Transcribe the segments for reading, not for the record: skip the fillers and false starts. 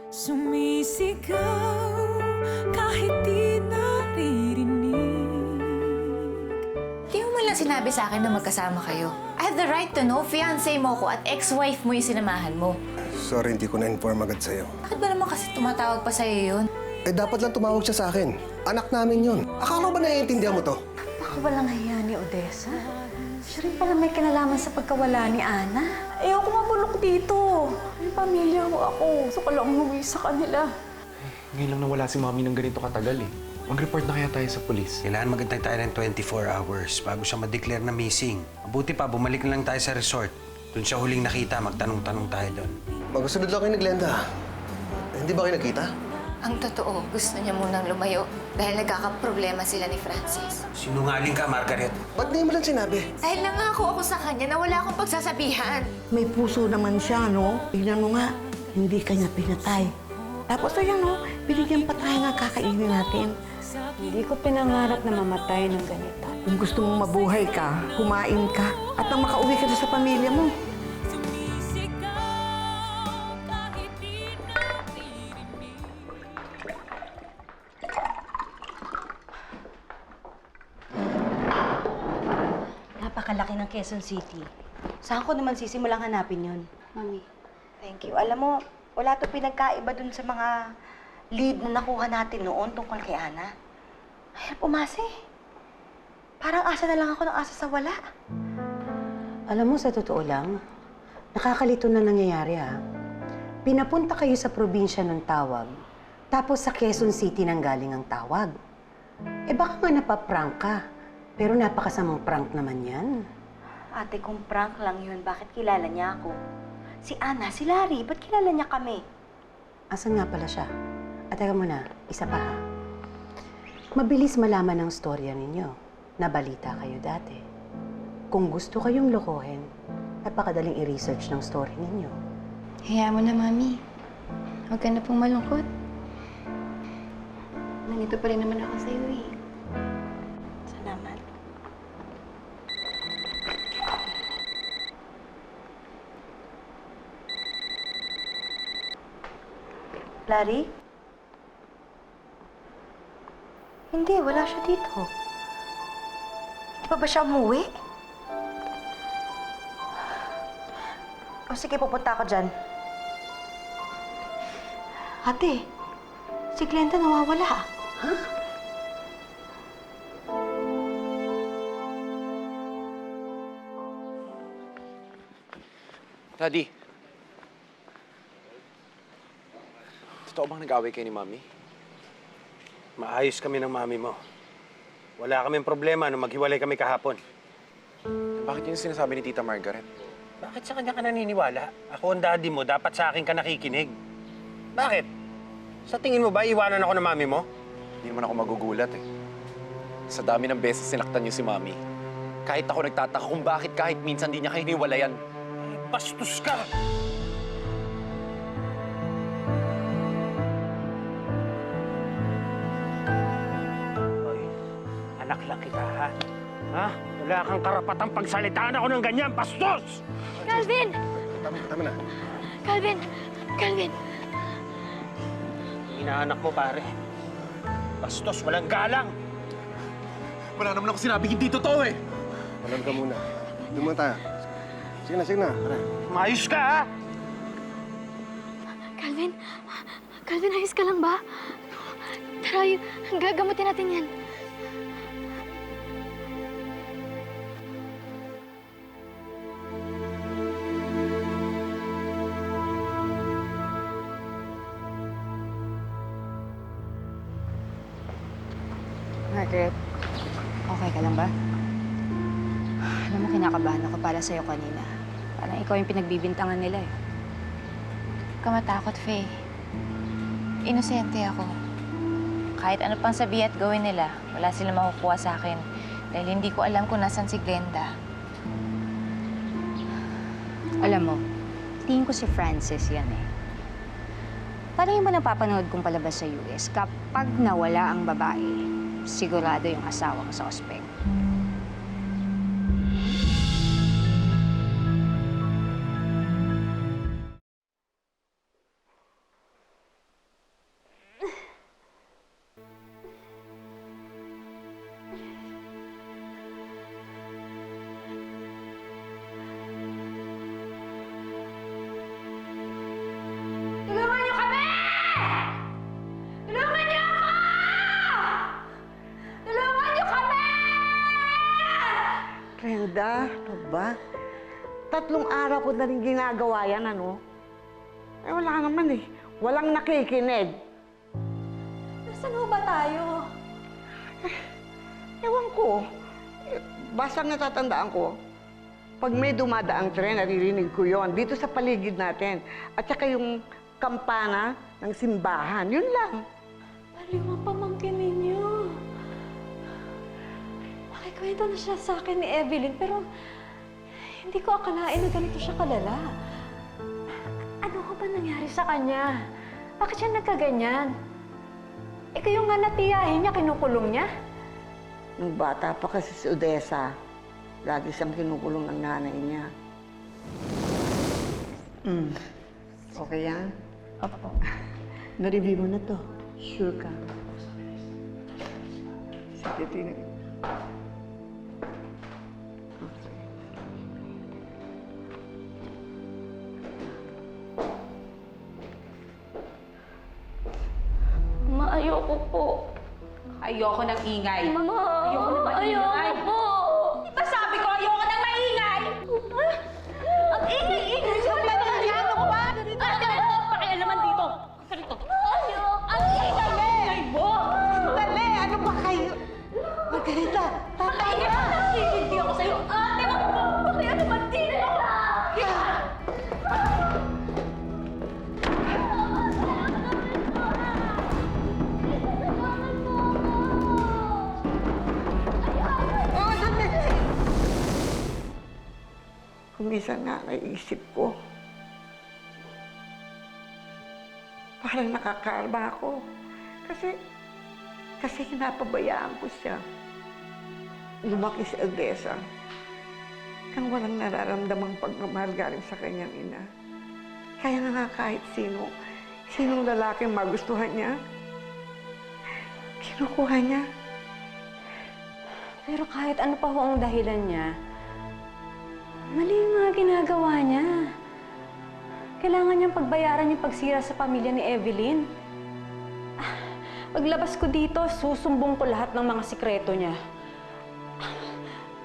Sumisigaw kahit di naririnig. Di mo man lang sinabi sa akin na magkasama kayo. I have the right to know, fiancé mo ko at ex-wife mo yung sinamahan mo. Sorry, hindi ko na-inform agad sa'yo. Bakit ba naman kasi tumatawag pa sa'yo yun? Eh, dapat lang tumawag siya sa akin. Anak namin yun. Akala ba naiintindihan mo to? Baka walang hiya ni Odessa. Siya rin pala may kinalaman sa pagkawala ni Ana. Ayoko mabulok dito. May pamilya ko ako. Gusto ko lang umuwi sa kanila. Ngayon lang nawala si Mami ng ganito katagal eh. Mag-report na kaya tayo sa polis. Kailangan magantay tayo ng 24 hours bago siya ma-declare na missing. Mabuti pa, bumalik na lang tayo sa resort. Doon siya huling nakita, magtanong-tanong tayo doon. Magkasunod lang kayo ni Glenda. Hindi ba kayo nagkita? Ang totoo, gusto niya munang lumayo dahil nagkakaproblema sila ni Francis. Sinungaling ka, Margaret. Ba't di mo lang sinabi? Dahil nangako ako sa kanya na wala akong pagsasabihan. May puso naman siya, no? Tignan mo nga, hindi kanya pinatay. Tapos ayan, no? Binigyan pa tayo ng kakainin natin. Hindi ko pinangarap na mamatay ng ganito. Kung gusto mong mabuhay ka, kumain ka, at nang makauwi ka na sa pamilya mo. Sumisigaw kahit di naririnig. Napakalaki ng Quezon City. Saan ko naman sisimulang hanapin yun? Mami, thank you. Alam mo, wala to pinagkaiba dun sa mga lead na nakuha natin noon tungkol kay Ana. Ay, pumasi. Parang asa na lang ako ng asa sa wala. Alam mo, sa totoo lang, nakakalito na nangyayari ha. Pinapunta kayo sa probinsya ng tawag, tapos sa Quezon City nang galing ang tawag. Eh baka nga napaprank ka. Pero napakasamang prank naman yan. Ate, kung prank lang yun, bakit kilala niya ako? Si Ana, si Larry, ba't kilala niya kami? Asan nga pala siya? At teka muna, isa pa ha. Mabilis malaman ang storya ninyo. Nabalita kayo dati. Kung gusto kayong lokohin, napakadaling i-research ng story ninyo. Hayaan mo na, Mami. Huwag ka na pong malungkot. Nandito pa rin naman ako sa'yo eh. Salamat. Larry? Hindi, wala siya dito. Hindi pa ba siya umuwi? O sige, pupunta ako dyan. Ate, si Glenda nawawala. Ha? Daddy. Totoo bang nag-away kayo ni Mami? Maayos kami ng mami mo. Wala kaming problema nung maghiwalay kami kahapon. Bakit yun sinasabi ni Tita Margaret? Bakit sa kanya ka naniniwala? Ako ang daddy mo, dapat sa akin ka nakikinig. Bakit? Sa tingin mo ba iwanan ako ng mami mo? Hindi naman ako magugulat eh. Sa dami ng beses sinaktan niyo si Mami. Kahit ako nagtataka kung bakit kahit minsan di niya kayo hiniwalayan. Bastos ka! Hoy, anak lang kita, ha? Ha? Wala kang karapatang pagsalitaan ako ng ganyan, bastos! Calvin! Tama na. Calvin! Calvin! Inaanak mo, pare. Bastos, walang galang! Wala naman ako sinabi hindi totoo eh. Alam ka muna. Doon muna tayo. Sige na. Tara. Maayos ka, ha? Calvin! Calvin, ayos ka lang ba? Tara, gagamutin natin yan. Margaret, okay ka lang ba? Alam mo, kinakabahan ako para sa'yo kanina. Parang ikaw yung pinagbibintangan nila eh. Huwag ka matakot, Faye. Inosente ako. Kahit ano pang sabihin at gawin nila, wala silang makukuha sa akin. Dahil hindi ko alam kung nasan si Glenda. Alam mo, tingin ko si Francis yan eh. Parang yung ba napapanood kong palabas sa US, kapag nawala ang babae, sigurado yung asawang suspect. Ba? 3 araw ko na rin ginagawa yan, ano? Eh, wala naman eh. Walang nakikinig. Nasaan ho ba tayo? Ewan ko. Basta natatandaan ko, pag may dumadaang tren, naririnig ko yon dito sa paligid natin. At saka yung kampana ng simbahan. Yun lang. Baliw ang pamangkin ninyo. Nakikwento na siya sa akin ni Evelyn, pero hindi ko akalain na ganito siya kalala. Ano ho ba nangyari sa kanya? Bakit siya nagkaganyan? Eh kayo nga natiyahin niya, kinukulong niya? Nung bata pa kasi si Odessa, lagi siyang kinukulong ng nanay niya. Okay yan? Opo. Na-review mo na to. Sure ka? Sige, tingnan. Okay. Ma, ayoko po. Ayoko ng ingay. Mama, Ayoko na maingay. ayoko po. Di ba sabi ko ayoko ng maingay? Ang ingay-ingay sa mga Ano ko ba? pakialaman dito. Ganito. Ang ingay mo! Dali! Ano ba kayo? Margarita! Kaya, hindi ako sa'yo. Ate, wag mo! Pakialaman dito! Oh, dali! Kumisan nga naisip ko. Parang nakakarma ako. Kasi hinapabayaan ko siya. Lumaki si Odessa kang walang nararamdamang pagmamahal galing sa kanyang ina. Kaya nga kahit sinong lalaking magustuhan niya, kinukuha niya. Pero kahit ano pa ho ang dahilan niya, mali yung mga ginagawa niya. Kailangan niyang pagbayaran yung pagsira sa pamilya ni Evelyn. Paglabas ko dito, susumbong ko lahat ng mga sikreto niya.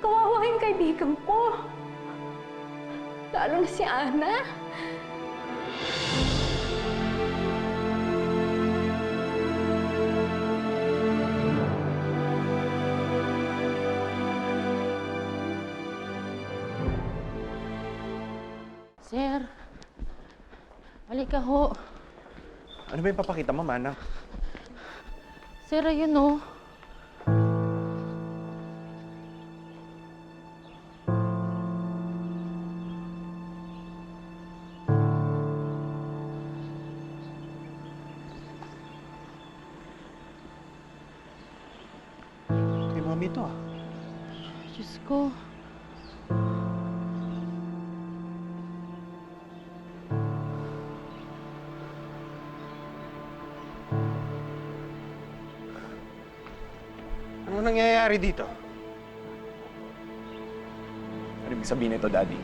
Kawawa yung kaibigan ko. Lalo na si Ana. Sir, halika ho. Ano ba yung papakita mo, Manang? Sir, ayun oh. Kay Mami to ah. Diyos ko. Ano nangyayari dito? Ano ibig sabihin nito, Daddy?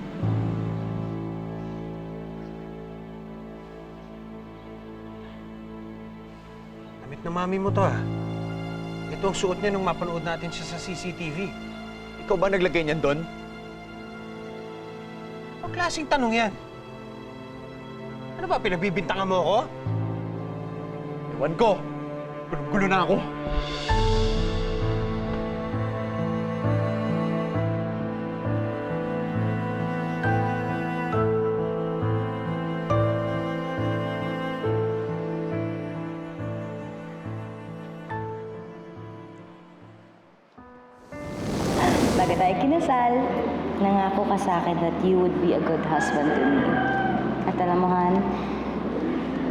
Damit na mami mo to ah. Ito ang suot niya nung mapanood natin siya sa CCTV. Ikaw ba naglagay niyan doon? Ang klaseng tanong yan? Ano ba, pinagbibintangan mo ako? Ewan ko. Gulo na ako. Bago tayo kinasal, nangako ka sa akin that you would be a good husband to me. At alam mo, Han,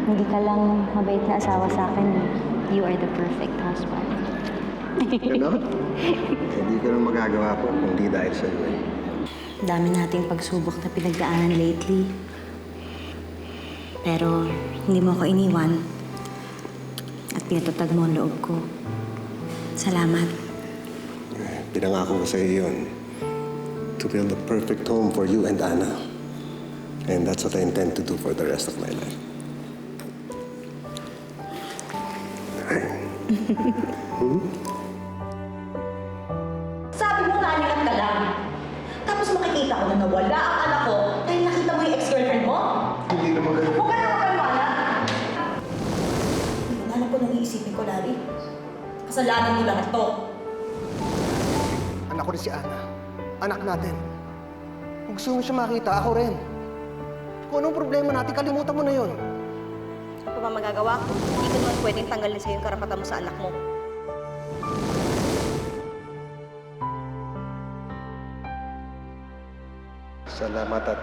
hindi ka lang mabait na asawa sa akin. You are the perfect husband. Ano? Hindi ko na magagawa po kung di dahil sa iyo. Dami nating pagsubok na pinagdaanan lately. Pero hindi mo ako iniwan. At pinatatag mo ang loob ko. Salamat. Pinangako ko sa iyo yun. To build a perfect home for you and Anna. And that's what I intend to do for the rest of my life. Sabi mo naningat ka lang. Tapos makikita ko Kasalanan mo lahat to. Anak ko rin si Ana. Anak natin. Kung gusto mo siya makita, ako rin. Kung anong problema natin, kalimutan mo na yon. Ano pa ba magagawa ko? Hindi ko naman pwedeng tanggalin sa'yo yung karapatan mo sa anak mo. Salamat at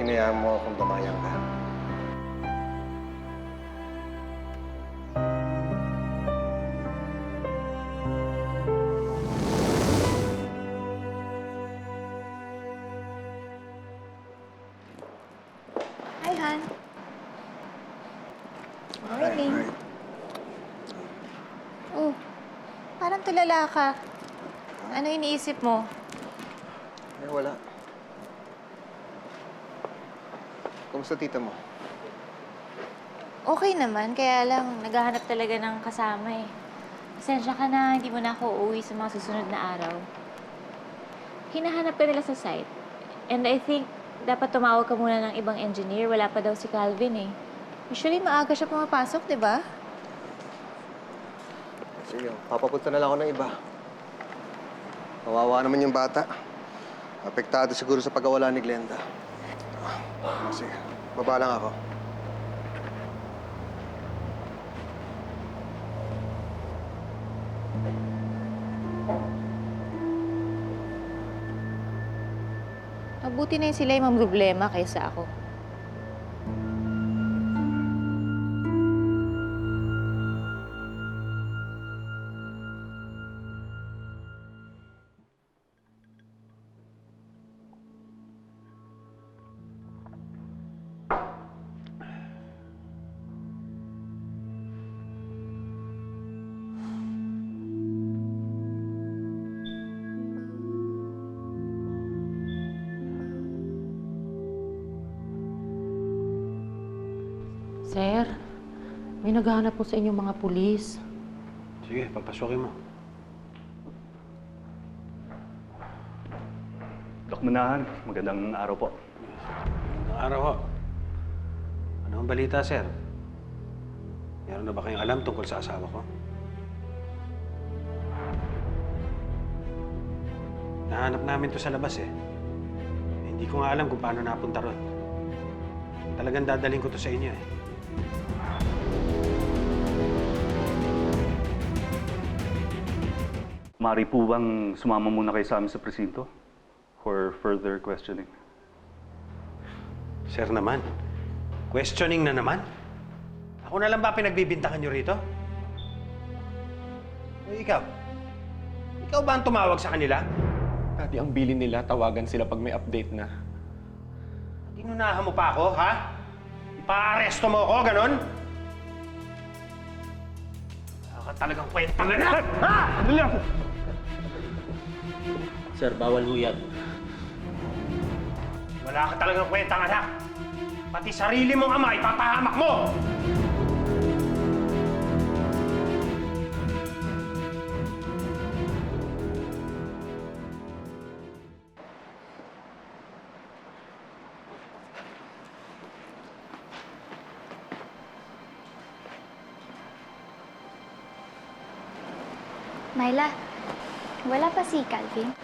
hinayaan mo akong lumayang ka. Hi, Han. Morning. Oh, parang tulala ka. Ano iniisip mo? Eh, wala. Kumusta tita mo? Okay naman, kaya lang naghahanap talaga ng kasama eh. Pasensya ka na, hindi mo na ako uuwi sa mga susunod na araw. Hinahanap ka nila sa site. And I think dapat tumawag ka muna ng ibang engineer. Wala pa daw si Calvin eh. Usually maaga siya pumapasok, di ba? Sige, papapunta na lang ako ng iba. Kawawa naman yung bata. Apektado siguro sa pagkawala ni Glenda. Sige, baba lang ako. Mabuti na yung sila yung problema kaysa ako. Sir, may naghahanap po sa inyong mga pulis. Sige, papasukin mo. Dok Manahan, magandang araw po. Magandang araw ho. Ano ang balita, sir? Meron na ba kayong alam tungkol sa asawa ko? Nahanap namin to sa labas eh. Hindi ko nga alam kung paano napunta ron. Talagang dadalhin ko to sa inyo eh. Mari po bang sumama muna kayo sa amin sa presinto for further questioning? Sir naman, questioning na naman? Ako na lang ba pinagbibintangan nyo rito? O ikaw? Ikaw ba ang tumawag sa kanila? Daddy, ang bilin nila, tawagan sila pag may update na. Inunahan mo pa ako, ha? Ipa-aresto mo ako, ganon? Wala ka talagang kwentang anak! Ha? Dali ako! Sir, bawal ho yan. Wala ka talagang kwentang anak! Pati sarili mong ama, ipapahamak mo! Myla, wala pa si Calvin?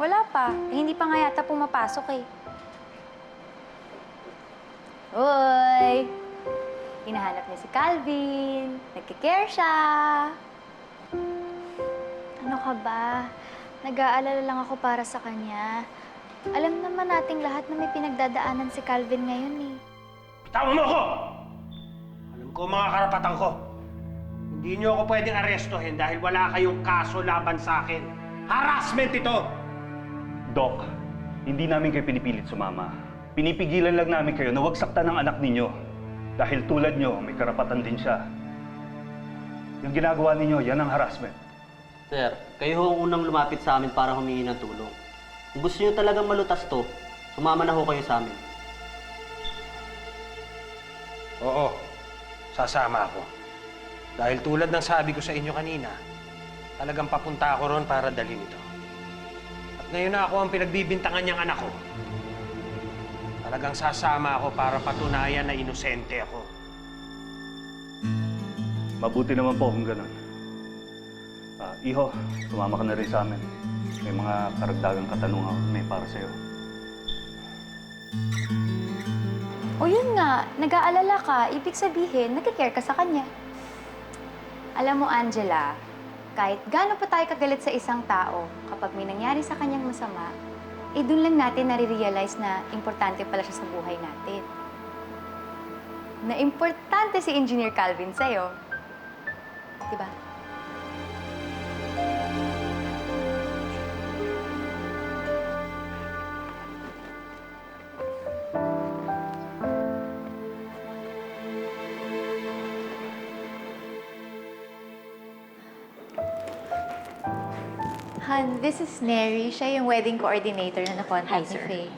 Wala pa. Eh, hindi pa nga yata pumapasok eh. Hoy! Hinahanap niya si Calvin. Nagkikare siya. Ano ka ba? Nag-aalala lang ako para sa kanya. Alam naman nating lahat na may pinagdadaanan si Calvin ngayon eh. Tama mo ako! Alam ko mga karapatan ko. Hindi niyo ako pwedeng arestuhin dahil wala kayong kaso laban sa akin. Harassment ito! Doc, hindi namin kayo pinipilit sumama. Pinipigilan lang namin kayo na huwag saktan ng anak ninyo. Dahil tulad nyo, may karapatan din siya. Yung ginagawa ninyo, yan ang harassment. Sir, kayo ho ang unang lumapit sa amin para humingi ng tulong. Kung gusto niyo talagang malutas to, sumama na ho kayo sa amin. Oo, sasama ako. Dahil tulad ng sabi ko sa inyo kanina, talagang papunta ako ron para dalhin ito. At ngayon na ako ang pinagbibintangan niyang anak ko. Talagang sasama ako para patunayan na inosente ako. Mabuti naman po kung ganun. Iho, sumama ka na rin sa amin. May mga karagdagang katanungan may para sa'yo. O yun nga, nag-aalala ka, ibig sabihin, nag-care ka sa kanya. Alam mo, Angela, kahit gaano pa tayo kagalit sa isang tao, kapag may nangyari sa kanyang masama, dun lang natin nare-realize na importante pala siya sa buhay natin. Na importante si Engineer Calvin sa'yo. Diba? Han, this is Neri. Siya yung wedding coordinator na na-contact ni Faye.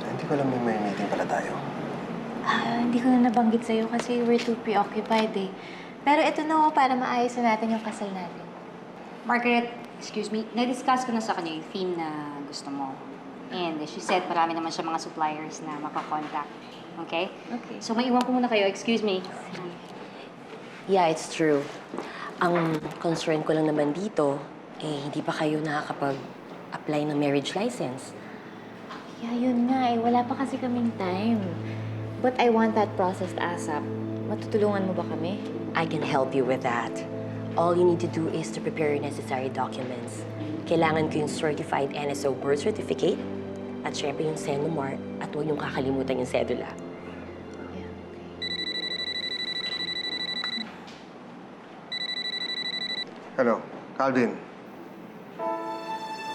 Hindi ko alam may meeting pala tayo. Hindi ko na nabanggit sa'yo kasi we're too preoccupied eh. Pero ito na para maayos na natin yung kasal natin. Margaret, excuse me, na-discuss ko na sa kanya yung theme na gusto mo. And she said marami naman siya mga suppliers na makakontact. Okay? Okay. So maiwan ko muna kayo. Excuse me. Yeah, it's true. Ang concern ko lang naman dito, hindi pa kayo nakakapag-apply ng marriage license. Yeah, yun nga eh. Wala pa kasi kaming time. But I want that processed ASAP. Matutulungan mo ba kami? I can help you with that. All you need to do is to prepare your necessary documents. Kailangan ko yung certified NSO birth certificate, at syempre yung Senomar, at huwag yung kakalimutan yung cedula. Hello, Calvin.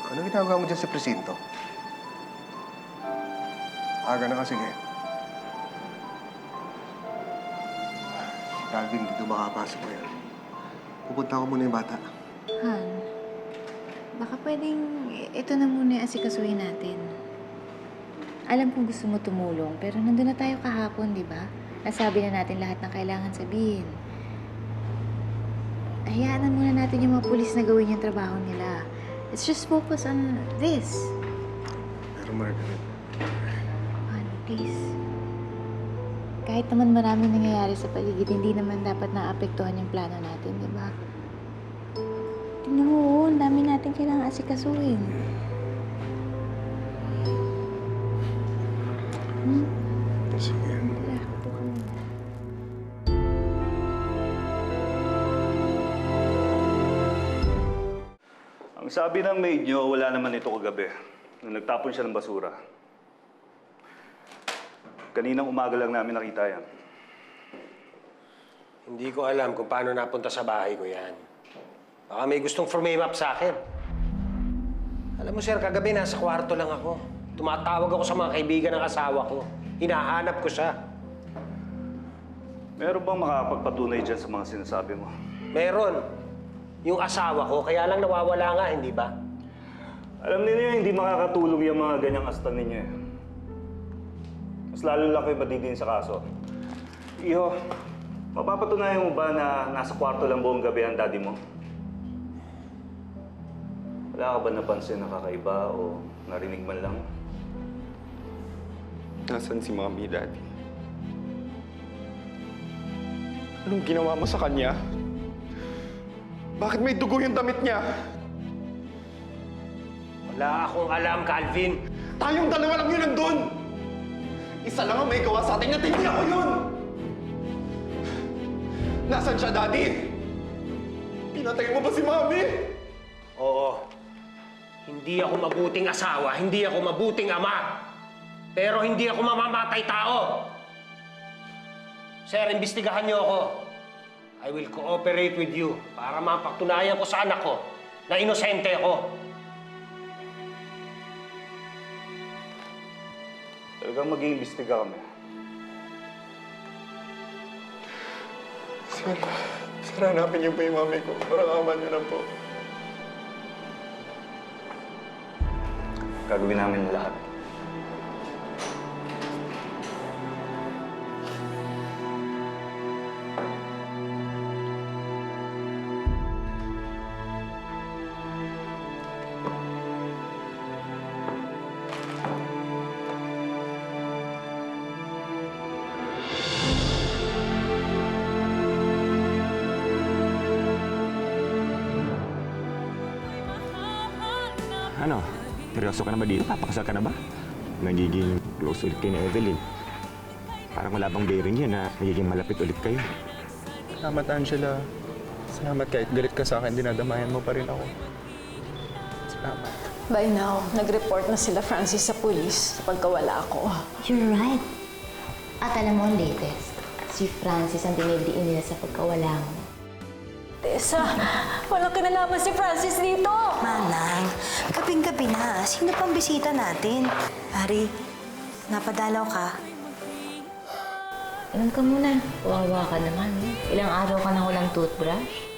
Ano ginagawa mo dyan sa presinto? Aga na ka, sige. Calvin, dito makapasok ko yan. Pupunta ko muna yung bata. Han, baka pwedeng ito na muna yung asikasuhin natin. Alam kong gusto mo tumulong, pero nandun na tayo kahapon, di ba? Nasabi na natin lahat ng kailangan sabihin. Hayaan na muna natin yung mga pulis na gawin yung trabaho nila. Let's just focus on this. Pero Margaret... Han, please. Kahit naman maraming nangyayari sa paligid, hindi naman dapat naapektuhan yung plano natin, di ba? Tingnan mo, ang dami natin kailangan asikasuhin. Sige. Ang sabi ng maid nyo, wala naman ito kagabi. Nung nagtapon siya ng basura. Kaninang umaga lang namin nakita yan. Hindi ko alam kung paano napunta sa bahay ko yan. Baka may gustong frame up sa akin. Alam mo, sir, kagabi nasa kwarto lang ako. Tumatawag ako sa mga kaibigan ng asawa ko. Hinahanap ko siya. Meron bang makakapagpatunay dyan sa mga sinasabi mo? Meron. Yung asawa ko, kaya lang nawawala nga, hindi ba? Alam niyo hindi makakatulong yung mga ganyang astan ninyo eh. Mas lalo lang kayo matidin sa kaso. Iho, mapapatunayan mo ba na nasa kwarto lang buong gabi ang daddy mo? Wala ka ba napansin na kakaiba o narinig man lang? Nasaan si Mommy, Daddy? Anong ginawa mo sa kanya? Bakit may dugo yung damit niya? Wala akong alam, Calvin. Tayong dalawa lang yun nandun! Isa lang ang may gawa sa atin at hindi ako yun! Nasaan siya, Daddy? Pinatay mo ba si Mommy? Oo. Hindi ako mabuting asawa, hindi ako mabuting ama. Pero hindi ako mamamatay tao. Sir, imbestigahan niyo ako. I will cooperate with you para mapatunayan ko sa anak ko na inosente ako. Talagang mag-iimbestiga kami. Sir, hanapin niyo po yung mami ko. Parang niyo na po. Gagawin namin lahat. seryoso ka na ba dito? Papakasal ka na ba? Magiging close ulit kayo ni Evelyn. Parang wala bang bearing yun na magiging malapit ulit kayo. Salamat, Angela. Salamat kahit galit ka sa akin, dinadamayan mo pa rin ako. Salamat. By now, nag-report na sila Francis sa pulis sa pagkawala ko. You're right. At alam mo ang latest, si Francis ang diniliin nila sa pagkawala mo. Tessa, walang kinalaman si Francis dito! Manang, gabing-gabi na. Sino pang bisita natin? Hari, napadalaw ka. Ilan ka muna? Wawa ka naman. Ilang araw ka nang walang toothbrush?